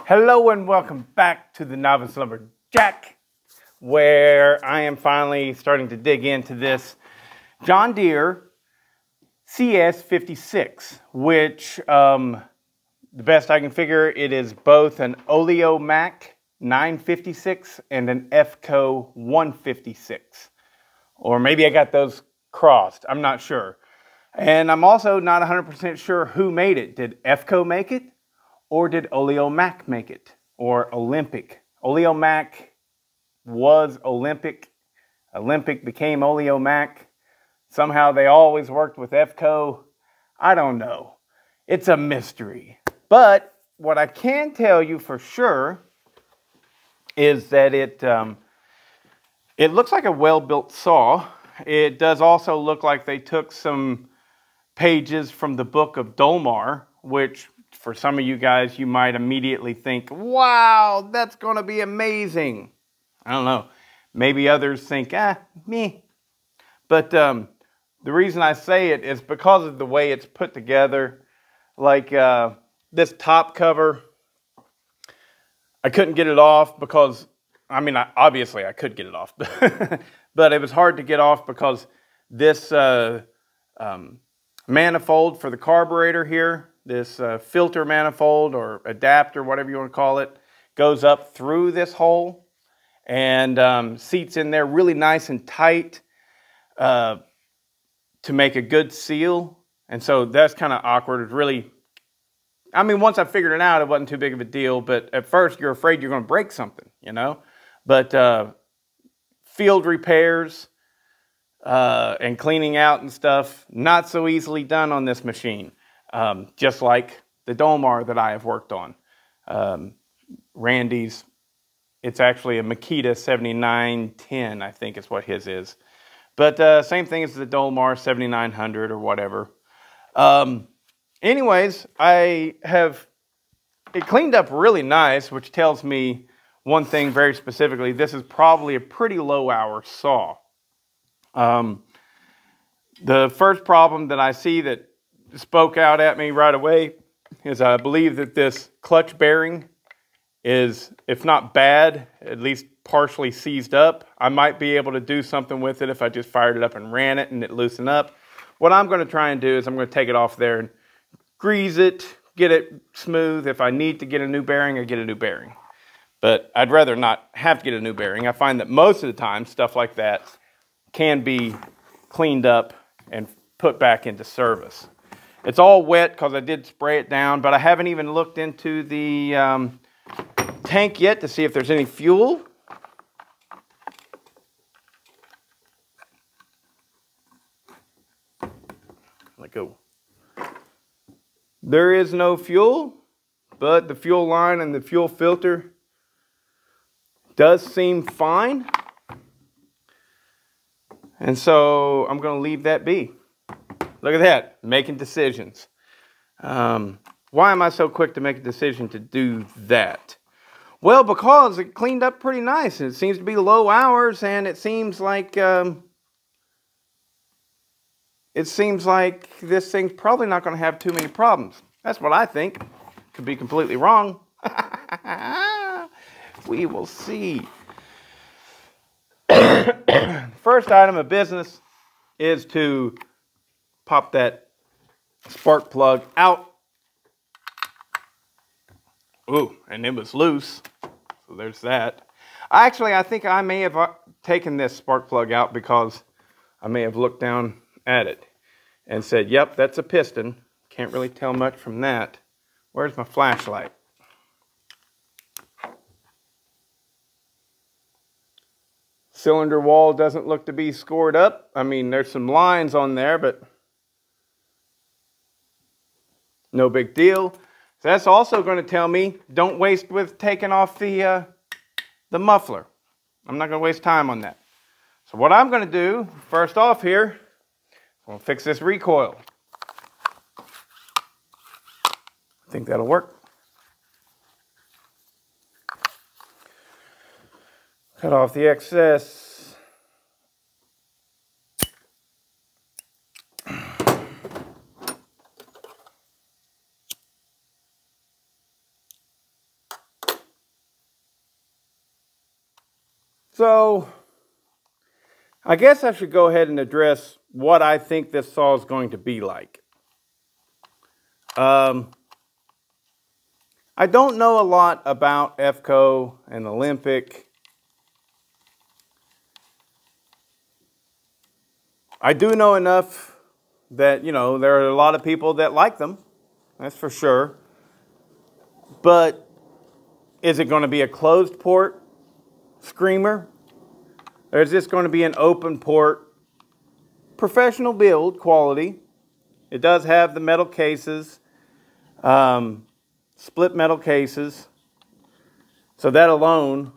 Hello and welcome back to the Novice Lumberjack, where I am finally starting to dig into this John Deere CS56, which the best I can figure, it is both an Oleomac 956 and an FCO 156. Or maybe I got those crossed, I'm not sure. And I'm also not 100% sure who made it. Did FCO make it? Or did Oleomac make it? Or Olympic? Oleomac was Olympic. Olympic became Oleomac. Somehow they always worked with FCO. I don't know. It's a mystery. But what I can tell you for sure is that it looks like a well-built saw. It does also look like they took some pages from the book of Dolmar, which for some of you guys, you might immediately think, wow, that's going to be amazing. I don't know. Maybe others think, meh. But the reason I say it is because of the way it's put together. Like this top cover, I couldn't get it off because, obviously I could get it off. But it was hard to get off because this manifold for the carburetor here, this filter manifold or adapter, whatever you want to call it, goes up through this hole and seats in there really nice and tight to make a good seal. And so that's kind of awkward. It's really, once I figured it out, it wasn't too big of a deal, but at first you're afraid you're going to break something, you know. But field repairs and cleaning out and stuff, not so easily done on this machine. Just like the Dolmar that I have worked on. Randy's, it's actually a Makita 7910, I think is what his is. But same thing as the Dolmar 7900 or whatever. Anyways, it cleaned up really nice, which tells me one thing very specifically. This is probably a pretty low hour saw. The first problem that I see that spoke out at me right away is I believe that this clutch bearing is, if not bad, at least partially seized up. I might be able to do something with it if I just fired it up and ran it and it loosened up. What I'm going to try and do is I'm going to take it off there and grease it, get it smooth. If I need to get a new bearing, I get a new bearing. But I'd rather not have to get a new bearing. I find that most of the time stuff like that can be cleaned up and put back into service. It's all wet because I did spray it down, but I haven't even looked into the tank yet to see if there's any fuel. Let go. There is no fuel, but the fuel line and the fuel filter does seem fine. And so I'm going to leave that be. Look at that, making decisions. Why am I so quick to make a decision to do that? Well, because it cleaned up pretty nice. It seems to be low hours, and it seems like this thing's probably not going to have too many problems. That's what I think. Could be completely wrong. We will see. First item of business is to pop that spark plug out. Ooh, and it was loose. So there's that. Actually, I think I may have taken this spark plug out because I may have looked down at it and said, yep, that's a piston. Can't really tell much from that. Where's my flashlight? Cylinder wall doesn't look to be scored up. There's some lines on there, but no big deal. So that's also going to tell me don't waste with taking off the muffler. I'm not going to waste time on that. So what I'm going to do, first off here, I'm going to fix this recoil. I think that'll work. Cut off the excess. So I guess I should go ahead and address what I think this saw is going to be like. I don't know a lot about FCO and Olympic. I do know enough that, you know, there are a lot of people that like them. That's for sure. But is it going to be a closed port screamer? Or is this going to be an open port, professional build quality? It does have the metal cases, split metal cases. So that alone,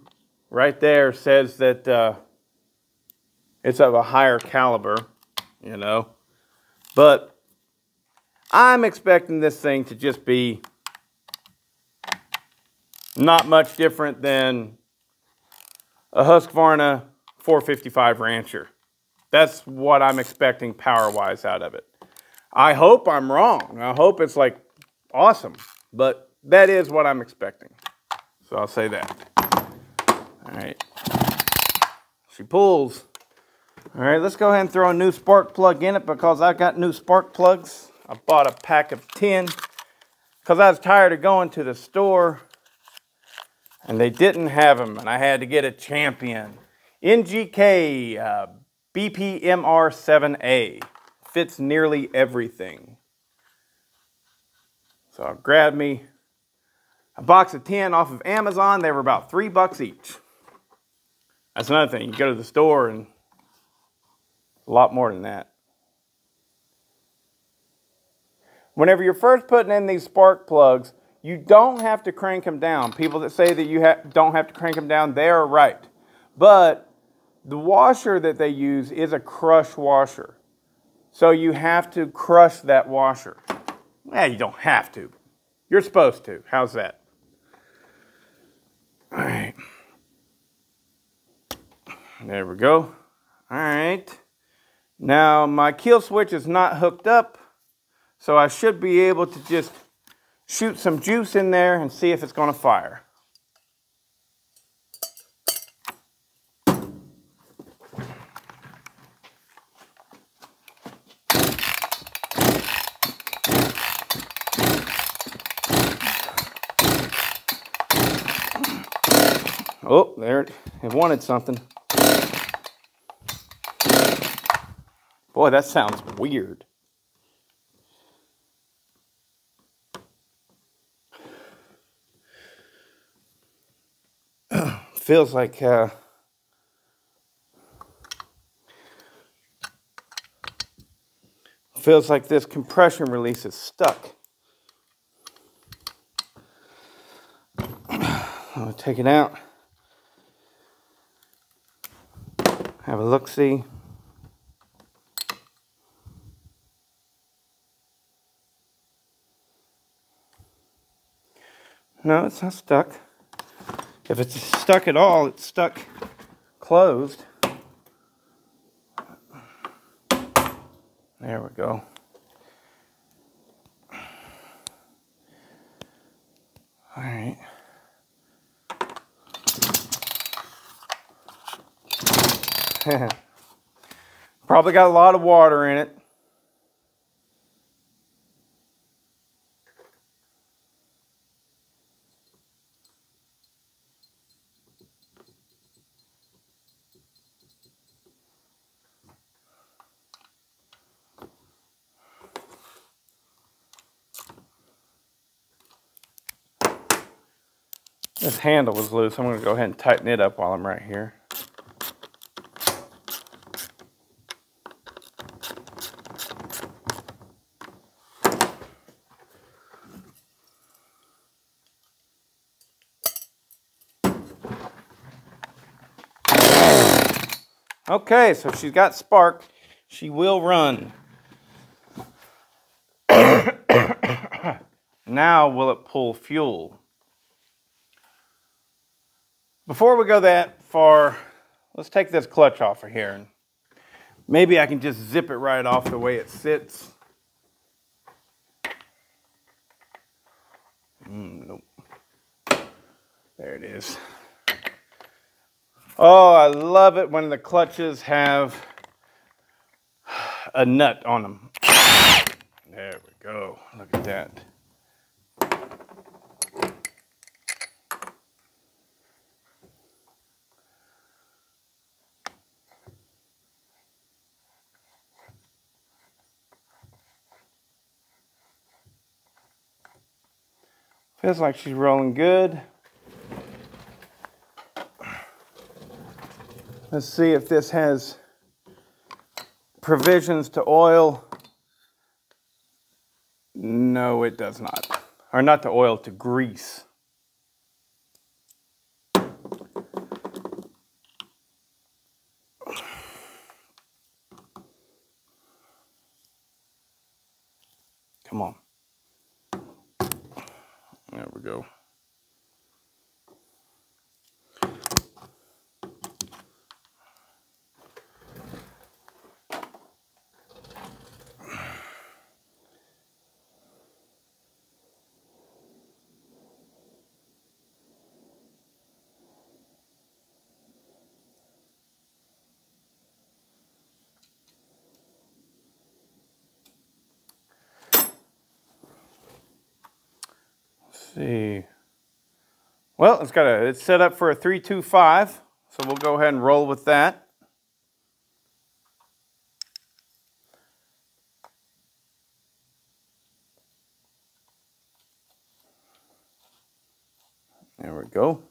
right there, says that it's of a higher caliber, you know. But I'm expecting this thing to just be not much different than a Husqvarna 455 Rancher. That's what I'm expecting power-wise out of it. I hope I'm wrong. I hope it's like awesome, but that is what I'm expecting. So I'll say that. All right. She pulls. All right, let's go ahead and throw a new spark plug in it because I got new spark plugs. I bought a pack of 10 because I was tired of going to the store and they didn't have them, and I had to get a Champion. NGK BPMR7A. Fits nearly everything. So I grabbed me a box of 10 off of Amazon. They were about $3 each. That's another thing. You go to the store and a lot more than that. Whenever you're first putting in these spark plugs, you don't have to crank them down. People that say that you don't have to crank them down, they are right. But the washer that they use is a crush washer. So you have to crush that washer. Well, you don't have to. You're supposed to. How's that? All right. There we go. All right. Now my kill switch is not hooked up, so I should be able to just shoot some juice in there and see if it's going to fire. Oh, there it wanted something. Boy, that sounds weird. Feels like this compression release is stuck. I'll take it out. Have a look-see. No, it's not stuck. If it's stuck at all, it's stuck closed. There we go. All right. Probably got a lot of water in it. This handle was loose. I'm going to go ahead and tighten it up while I'm right here. Okay, so she's got spark. She will run. Now will it pull fuel? Before we go that far, let's take this clutch off of here. Maybe I can just zip it right off the way it sits. Nope. There it is. Oh, I love it when the clutches have a nut on them. There we go. Look at that. Feels like she's rolling good. Let's see if this has provisions to oil. No, it does not. Or not to oil, to grease. Come on. There we go. See. Well, it's set up for a 325, so we'll go ahead and roll with that. There we go.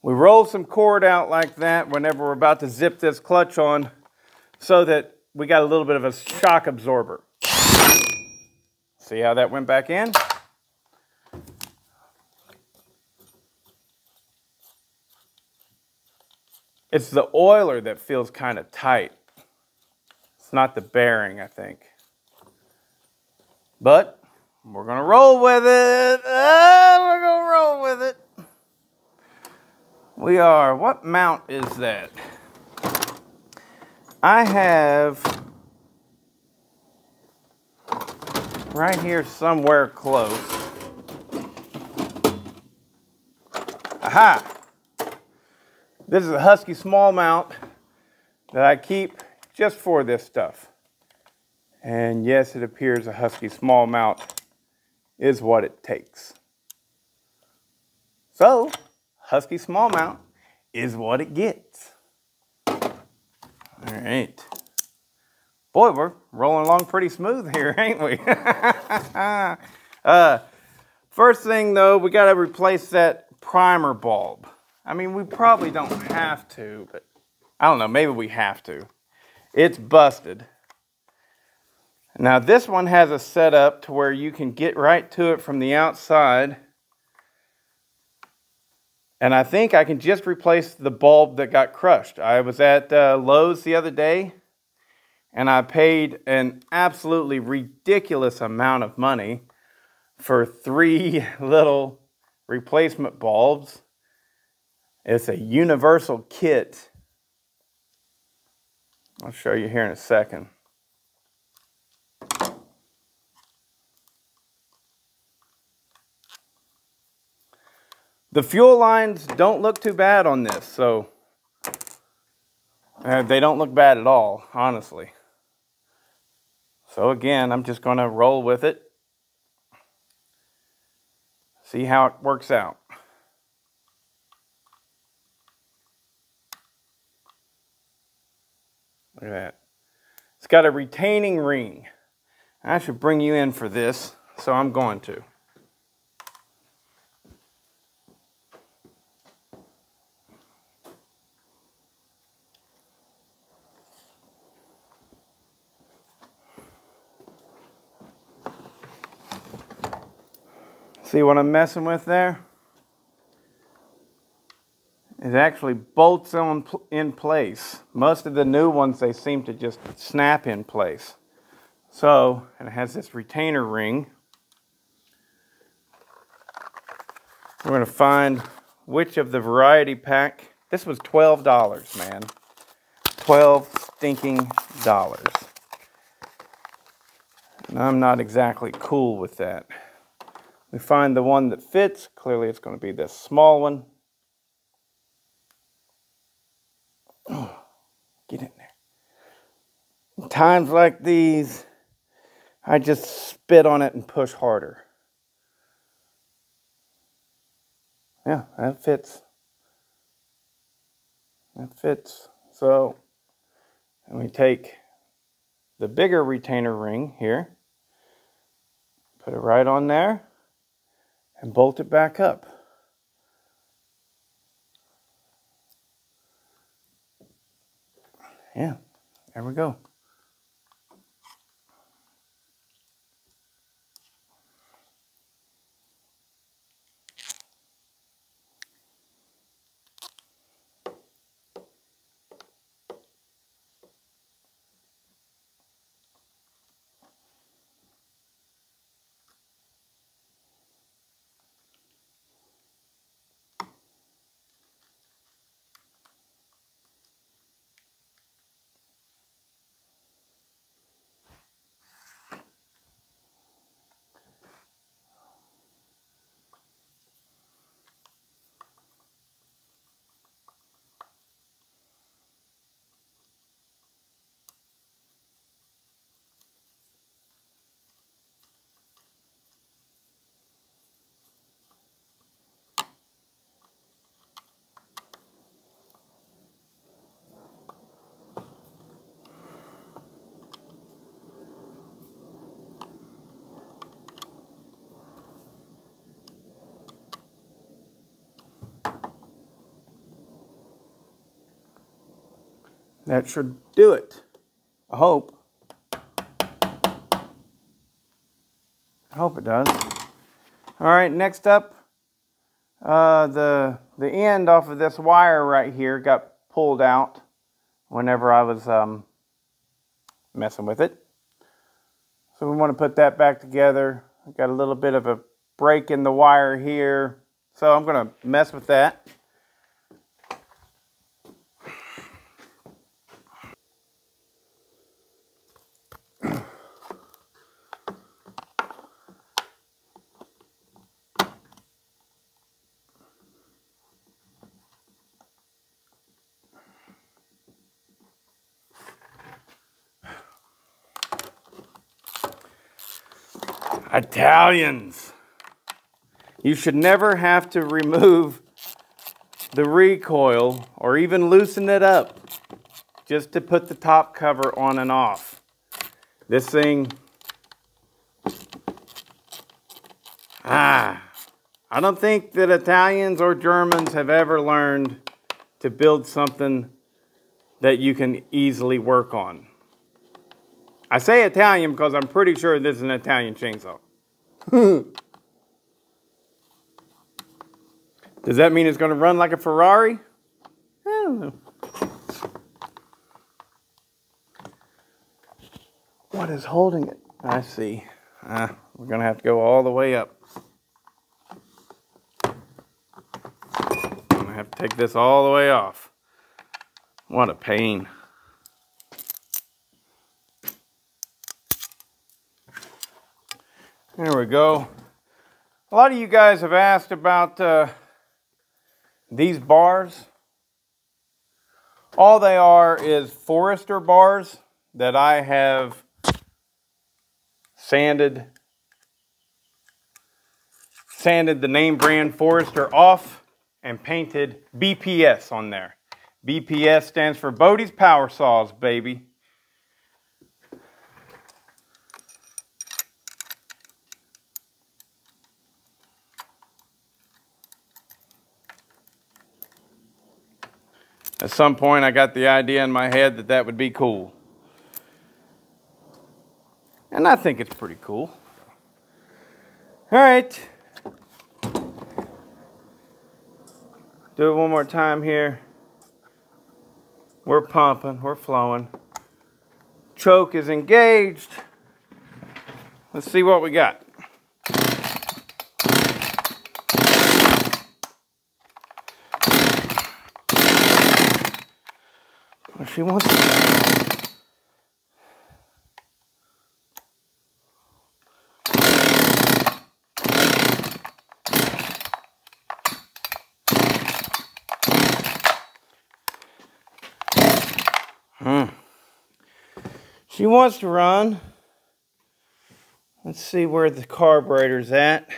We roll some cord out like that whenever we're about to zip this clutch on so that we got a little bit of a shock absorber. See how that went back in? It's the oiler that feels kind of tight. It's not the bearing, I think. But we're going to roll with it. We're going to roll with it. We are. What mount is that? I have right here somewhere close. Aha! This is a Husky small mount that I keep just for this stuff. And yes, it appears a Husky small mount is what it takes. So, Husky small mount is what it gets. All right. Boy, we're rolling along pretty smooth here, ain't we? First thing though, we got to replace that primer bulb. I mean, we probably don't have to, but I don't know, maybe we have to. It's busted. Now this one has a setup to where you can get right to it from the outside. And I think I can just replace the bulb that got crushed. I was at Lowe's the other day, and I paid an absolutely ridiculous amount of money for 3 little replacement bulbs. It's a universal kit. I'll show you here in a second. The fuel lines don't look too bad on this, so they don't look bad at all, honestly. So again, I'm just going to roll with it. See how it works out. Look at that. It's got a retaining ring. I should bring you in for this, so I'm going to. See what I'm messing with there? It actually bolts on in place. Most of the new ones, they seem to just snap in place. So, and it has this retainer ring. We're going to find which of the variety pack. This was $12, man. 12 stinking dollars. And I'm not exactly cool with that. We find the one that fits. Clearly it's going to be this small one. Oh, get in there. Times like these, I just spit on it and push harder. Yeah, that fits. That fits. So, and we take the bigger retainer ring here, put it right on there, and bolt it back up. Yeah, there we go. That should do it. I hope. I hope it does. All right, next up, the end off of this wire right here got pulled out whenever I was messing with it. So we want to put that back together. I've got a little bit of a break in the wire here, so I'm going to mess with that. Italians. You should never have to remove the recoil or even loosen it up just to put the top cover on and off. This thing, I don't think that Italians or Germans have ever learned to build something that you can easily work on. I say Italian because I'm pretty sure this is an Italian chainsaw. Does that mean it's going to run like a Ferrari? I don't know. What is holding it? I see. We're going to have to go all the way up. I'm going to have to take this all the way off. What a pain. There we go. A lot of you guys have asked about these bars. All they are is Forester bars that I have sanded the name brand Forester off and painted BPS on there. BPS stands for Bodie's Power Saws, baby. At some point, I got the idea in my head that that would be cool. And I think it's pretty cool. All right. Do it one more time here. We're pumping, we're flowing. Choke is engaged. Let's see what we got. she wants to. She wants to run. Let's see where the carburetor's at.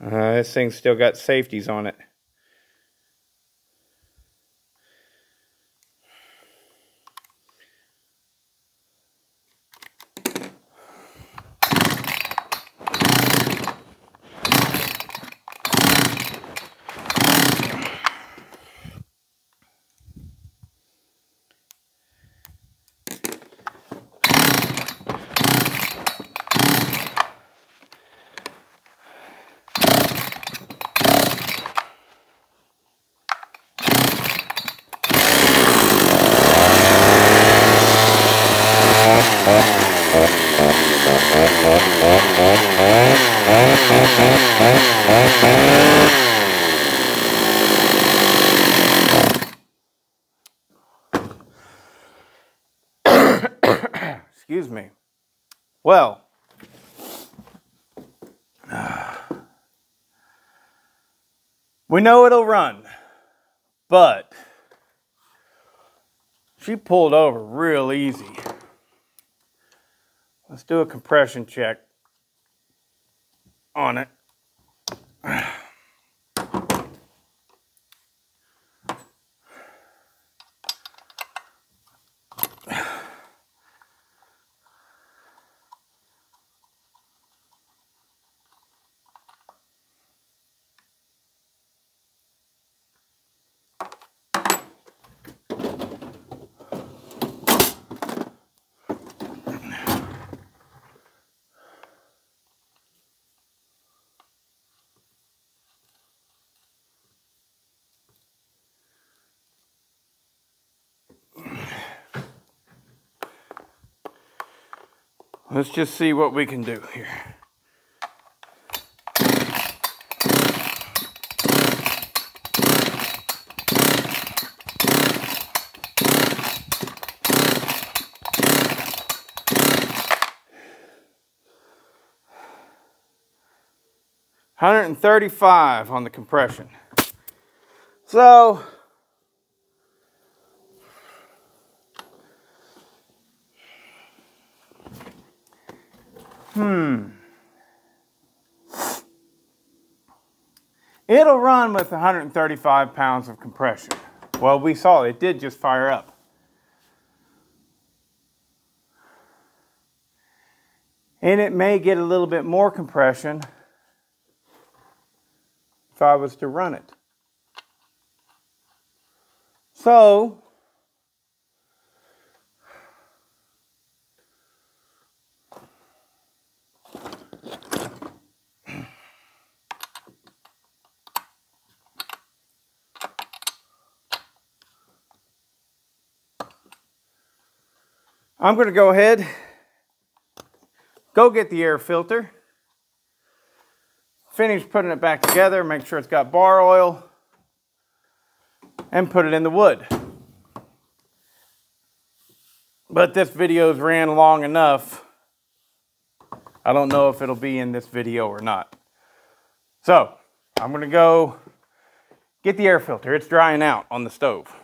This thing's still got safeties on it. Excuse me. Well, we know it'll run, but she pulled over real easy. Let's do a compression check on it. Let's just see what we can do here. $135 on the compression. So it'll run with 135 pounds of compression. Well, we saw it did just fire up. And it may get a little bit more compression if I was to run it. So I'm going to go ahead, go get the air filter, finish putting it back together, make sure it's got bar oil, and put it in the wood. But this video's ran long enough. I don't know if it'll be in this video or not. So I'm going to go get the air filter. It's drying out on the stove.